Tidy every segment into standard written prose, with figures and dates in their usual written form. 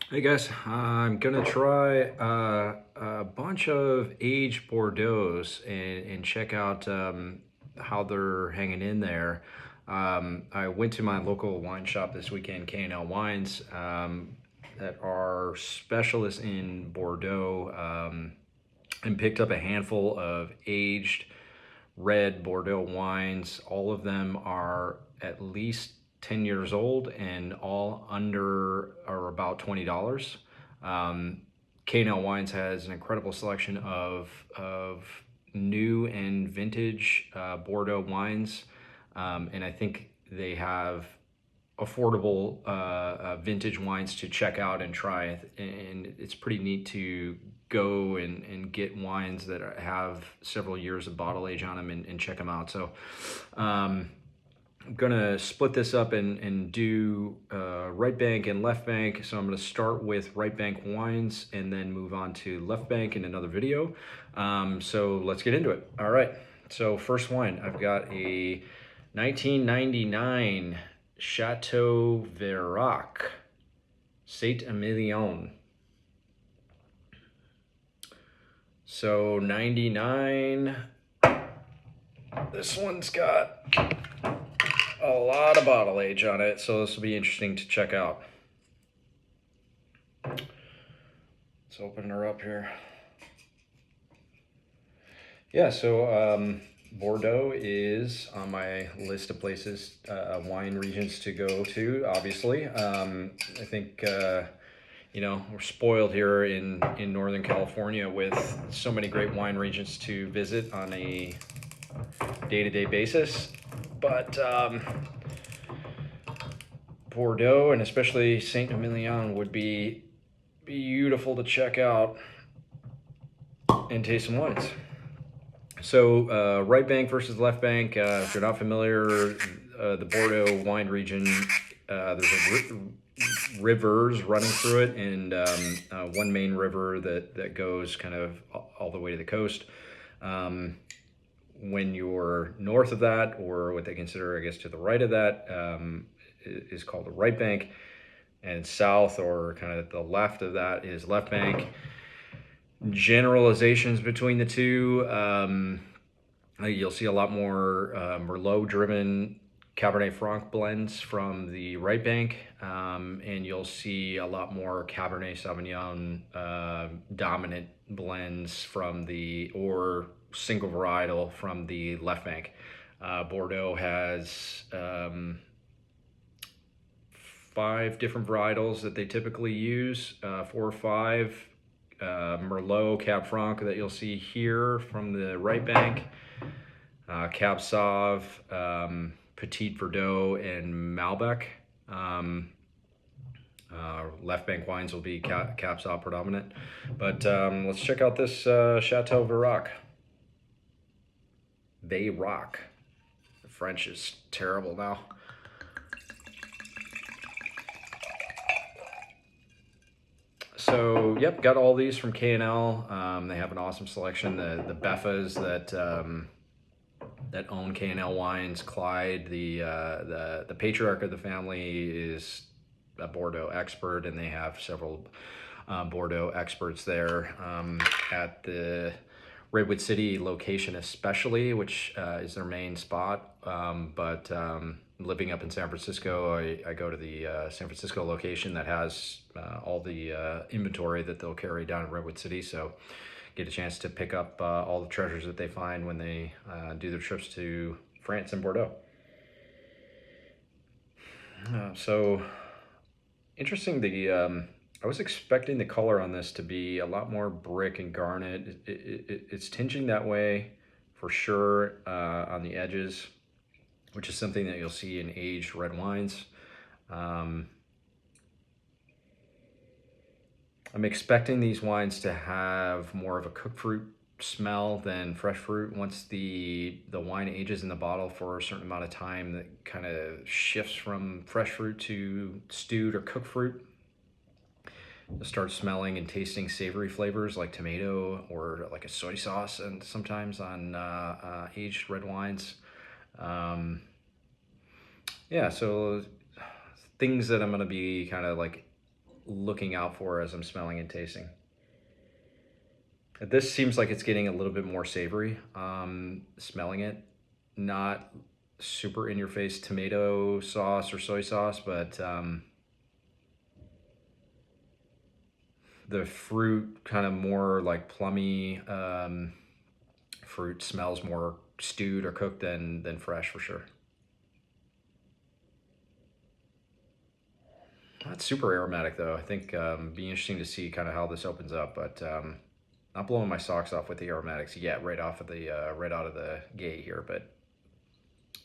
Hey guys, I'm gonna try a bunch of aged Bordeaux's and check out how they're hanging in there. I went to my local wine shop this weekend, K&L Wines, that are specialists in Bordeaux, and picked up a handful of aged red Bordeaux wines. All of them are at least 10 years old and all under or about $20. Um, K&L Wines has an incredible selection of new and vintage Bordeaux wines. And I think they have affordable vintage wines to check out and try. And it's pretty neat to go and get wines that have several years of bottle age on them and check them out. So I'm gonna split this up and do right bank and left bank. So I'm gonna start with right bank wines and then move on to left bank in another video. So let's get into it. All right. So first wine, I've got a 1999 Chateau Verrach, Saint Emilion. So 99. This one's got a lot of bottle age on it, so this will be interesting to check out. Let's open her up here. Yeah, so Bordeaux is on my list of places, wine regions to go to, obviously. I think, we're spoiled here in Northern California with so many great wine regions to visit on a day-to-day basis. But Bordeaux and especially Saint Emilion would be beautiful to check out and taste some wines. So right bank versus left bank. If you're not familiar, the Bordeaux wine region, there's rivers running through it, and one main river that goes kind of all the way to the coast. When you're north of that, or what they consider, I guess, to the right of that, is called the right bank, and south or kind of the left of that is left bank. Generalizations between the two, you'll see a lot more Merlot driven Cabernet Franc blends from the right bank, and you'll see a lot more Cabernet Sauvignon dominant blends from the, or single varietal from the left bank. Bordeaux has 5 different varietals that they typically use, 4 or 5. Merlot, Cab Franc that you'll see here from the right bank, Cab Sauv, Petit Verdot, and Malbec. Left bank wines will be Cab Sauv predominant. But let's check out this Chateau Verrach. Veyrac. The French is terrible now. So, yep, got all these from K&L. They have an awesome selection. The Beffas that own K&L Wines, Clyde, the patriarch of the family, is a Bordeaux expert, and they have several Bordeaux experts there at the Redwood City location especially, which is their main spot. But living up in San Francisco, I go to the San Francisco location that has all the inventory that they'll carry down in Redwood City. So get a chance to pick up all the treasures that they find when they do their trips to France and Bordeaux. So interesting. I was expecting the color on this to be a lot more brick and garnet. It's tinging that way for sure on the edges, which is something that you'll see in aged red wines. I'm expecting these wines to have more of a cooked fruit smell than fresh fruit. Once the wine ages in the bottle for a certain amount of time, that kind of shifts from fresh fruit to stewed or cooked fruit. You'll start smelling and tasting savory flavors like tomato or like a soy sauce, and sometimes on aged red wines. Yeah, so things that I'm going to be kind of like looking out for as I'm smelling and tasting. This seems like it's getting a little bit more savory. Smelling it, not super in your face tomato sauce or soy sauce, but the fruit kind of more like plummy. Fruit smells more stewed or cooked than fresh for sure. Not super aromatic though. I think be interesting to see kind of how this opens up, but not blowing my socks off with the aromatics yet, right off of the right out of the gate here. But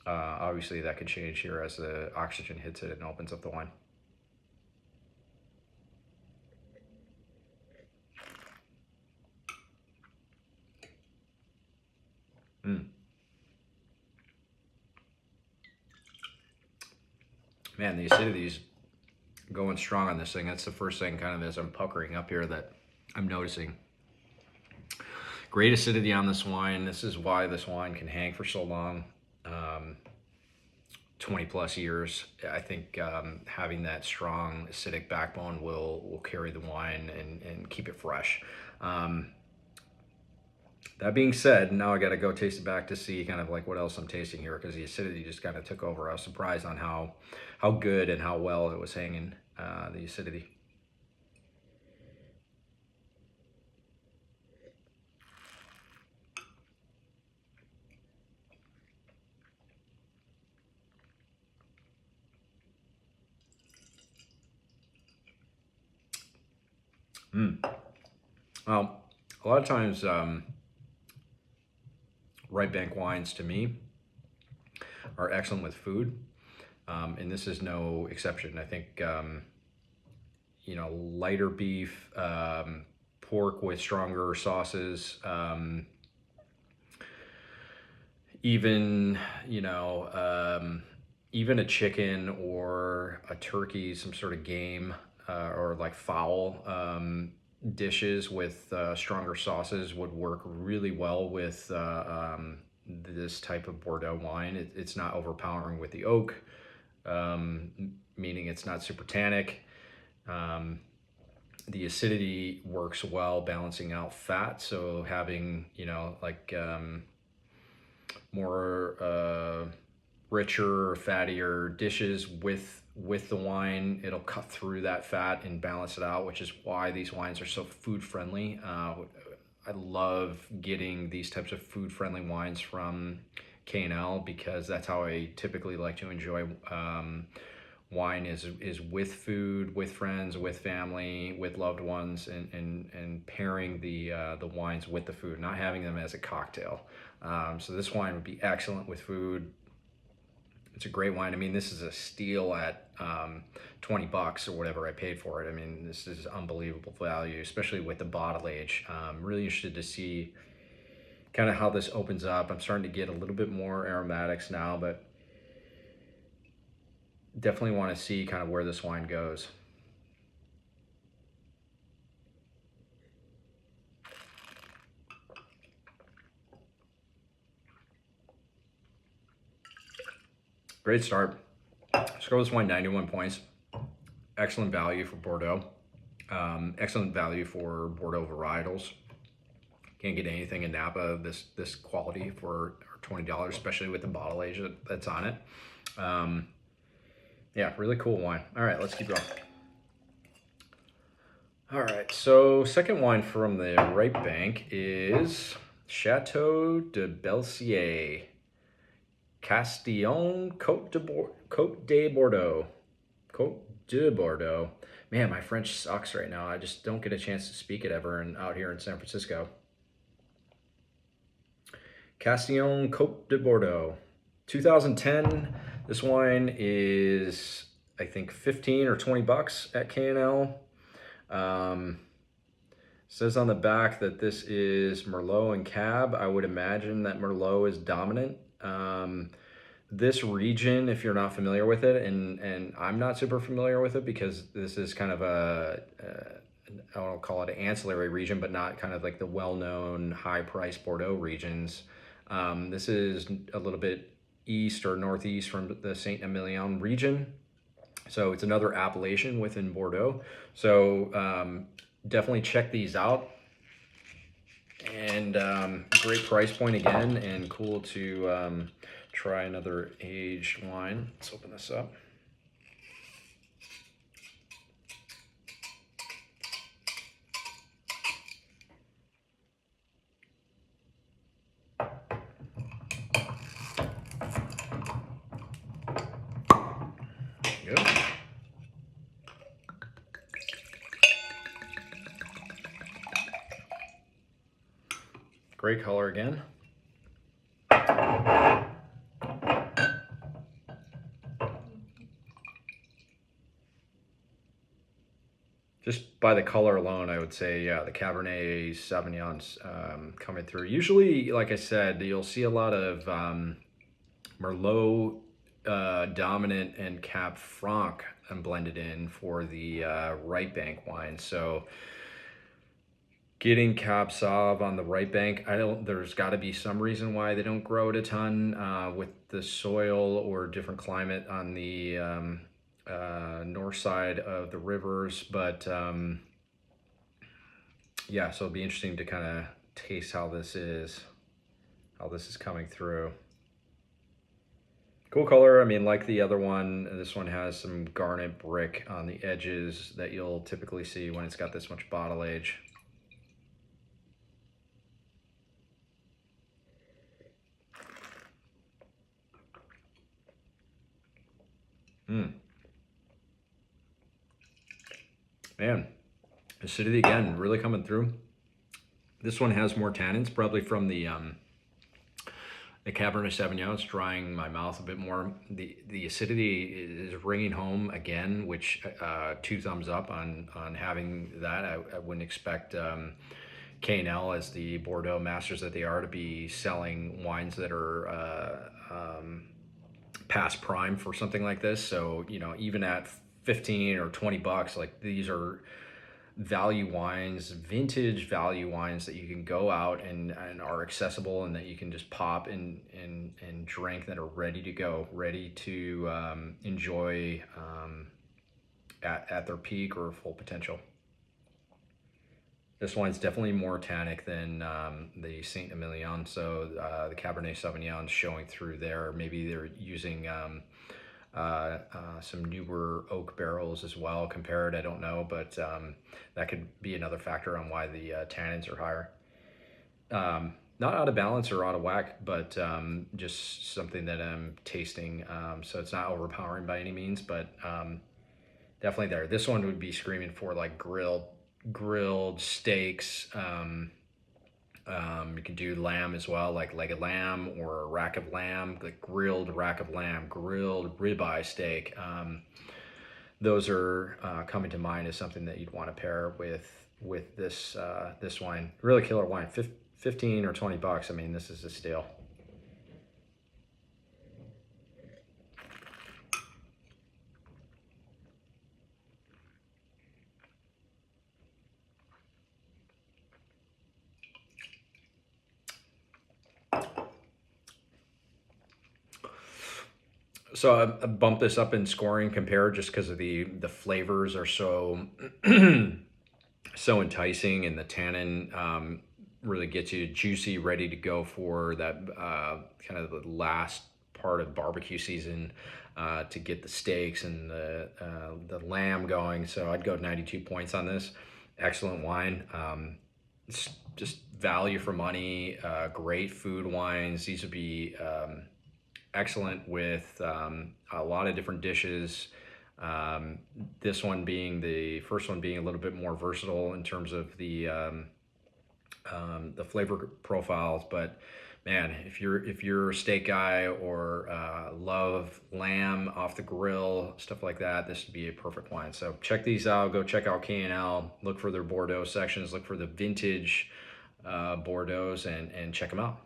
obviously that could change here as the oxygen hits it and opens up the wine. Mm. Man, the acidity's going strong on this thing. That's the first thing kind of as I'm puckering up here that I'm noticing. Great acidity on this wine. This is why this wine can hang for so long. 20 plus years. I think having that strong acidic backbone will carry the wine and keep it fresh. That being said, now I got to go taste it back to see kind of like what else I'm tasting here, because the acidity just kind of took over. I was surprised on how good and how well it was hanging, the acidity. Well, a lot of times, right bank wines to me are excellent with food, and this is no exception. I think lighter beef, pork with stronger sauces, even even a chicken or a turkey, some sort of game, or like fowl dishes with stronger sauces would work really well with this type of Bordeaux wine. It's not overpowering with the oak, meaning it's not super tannic. The acidity works well balancing out fat, so having more richer, fattier dishes with the wine, it'll cut through that fat and balance it out, which is why these wines are so food friendly. I love getting these types of food friendly wines from K&L, because that's how I typically like to enjoy wine is with food, with friends, with family, with loved ones, and pairing the wines with the food, not having them as a cocktail. So this wine would be excellent with food. It's a great wine. I mean, this is a steal at $20 or whatever I paid for it. I mean, this is unbelievable value, especially with the bottle age. Really interested to see kind of how this opens up. I'm starting to get a little bit more aromatics now, but definitely want to see kind of where this wine goes. Great start. Score this wine 91 points. Excellent value for Bordeaux. Excellent value for Bordeaux varietals. Can't get anything in Napa this quality for $20, especially with the bottle age that's on it. Yeah, really cool wine. All right, let's keep going. All right, so second wine from the right bank is Chateau de Belsier, Castillon, Cote de Bordeaux. Cote de Bordeaux. Man, my French sucks right now. I just don't get a chance to speak it ever out here in San Francisco. Castillon, Cote de Bordeaux. 2010. This wine is, I think, 15 or $20 at K&L. Says on the back that this is Merlot and Cab. I would imagine that Merlot is dominant. This region, if you're not familiar with it, and I'm not super familiar with it because this is kind of I don't call it an ancillary region, but not kind of like the well-known high-priced Bordeaux regions. This is a little bit east or northeast from the Saint Emilion region. So it's another appellation within Bordeaux. So definitely check these out. And great price point again, and cool to try another aged wine. Let's open this up. Good. Great color again. Just by the color alone, I would say, yeah, the Cabernet Sauvignon's coming through. Usually, like I said, you'll see a lot of Merlot dominant and Cab Franc blended in for the right bank wine. So getting Cab Sauv on the right bank, there's got to be some reason why they don't grow it a ton with the soil or different climate on the north side of the rivers. But yeah, so it'll be interesting to kind of taste how this is coming through. Cool color. I mean, like the other one, this one has some garnet brick on the edges that you'll typically see when it's got this much bottle age. Man, acidity again, really coming through. This one has more tannins, probably from the Cabernet Sauvignon. It's drying my mouth a bit more. The acidity is ringing home again, which 2 thumbs up on having that. I wouldn't expect K&L, as the Bordeaux masters that they are, to be selling wines that are past prime for something like this. So, you know, even at 15 or 20 bucks, like, these are value wines, vintage value wines that you can go out and are accessible, and that you can just pop and drink, that are ready to go, ready to enjoy at their peak or full potential. This wine's definitely more tannic than the Saint Emilion, so the Cabernet Sauvignon showing through there. Maybe they're using some newer oak barrels as well compared, I don't know, but that could be another factor on why the tannins are higher. Not out of balance or out of whack, but just something that I'm tasting. So it's not overpowering by any means, but definitely there. This one would be screaming for like grilled steaks. You can do lamb as well, like leg of lamb or a rack of lamb, like grilled rack of lamb, grilled ribeye steak. Those are coming to mind as something that you'd want to pair with this this wine. Really killer wine. 15 or 20 bucks. I mean, this is a steal. So I bumped this up in scoring compared, just because of the flavors are so so enticing, and the tannin really gets you juicy, ready to go for that kind of the last part of barbecue season, to get the steaks and the lamb going. So I'd go 92 points on this. Excellent wine. It's just value for money. Great food wines. These would be excellent with a lot of different dishes. This one being the first one being a little bit more versatile in terms of the flavor profiles. But man, if you're a steak guy or love lamb off the grill, stuff like that, this would be a perfect wine. So check these out. Go check out K&L. Look for their Bordeaux sections. Look for the vintage Bordeaux's and check them out.